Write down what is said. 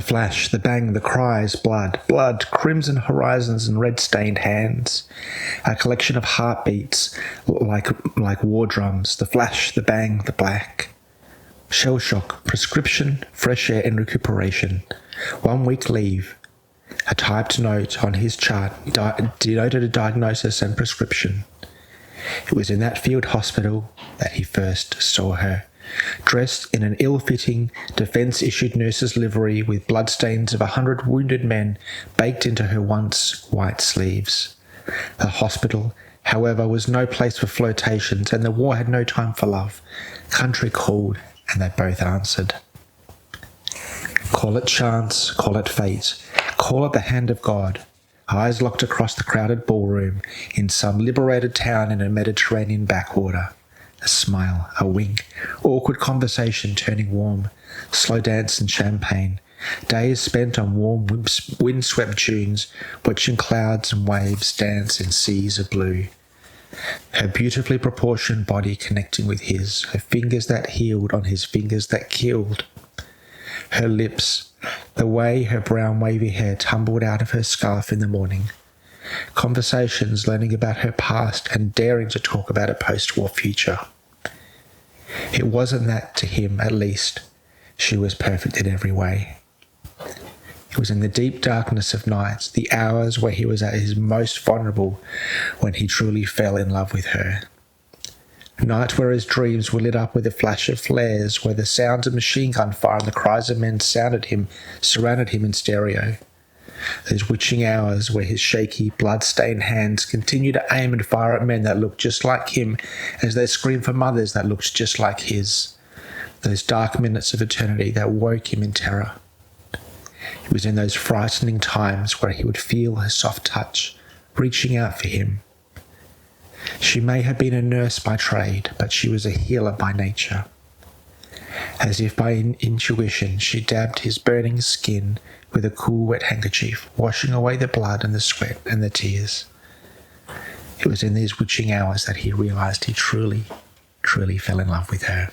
flash, the bang, the cries, blood, blood, crimson horizons and red-stained hands. A collection of heartbeats like war drums, the flash, the bang, the black. Shell shock, prescription, fresh air and recuperation. 1 week leave. A typed note on his chart denoted a diagnosis and prescription. It was in that field hospital that he first saw her, dressed in an ill-fitting, defence-issued nurse's livery with bloodstains of 100 wounded men baked into her once white sleeves. The hospital, however, was no place for flirtations, and the war had no time for love. Country called, and they both answered. Call it chance, call it fate, call it the hand of God. Eyes locked across the crowded ballroom in some liberated town in a Mediterranean backwater. A smile, a wink, awkward conversation turning warm, slow dance and champagne. Days spent on warm, wind-swept dunes, watching clouds and waves dance in seas of blue. Her beautifully proportioned body connecting with his, her fingers that healed on his fingers that killed. Her lips, the way her brown wavy hair tumbled out of her scarf in the morning. Conversations learning about her past and daring to talk about a post-war future. It wasn't that, to him at least. She was perfect in every way. It was in the deep darkness of nights, the hours where he was at his most vulnerable, when he truly fell in love with her. Night where his dreams were lit up with a flash of flares, where the sounds of machine gun fire and the cries of men surrounded him in stereo. Those witching hours where his shaky, blood-stained hands continued to aim and fire at men that looked just like him as they screamed for mothers that looked just like his. Those dark minutes of eternity that woke him in terror. It was in those frightening times where he would feel her soft touch, reaching out for him. She may have been a nurse by trade, but she was a healer by nature. As if by intuition, she dabbed his burning skin with a cool, wet handkerchief, washing away the blood and the sweat and the tears. It was in these witching hours that he realized he truly, truly fell in love with her.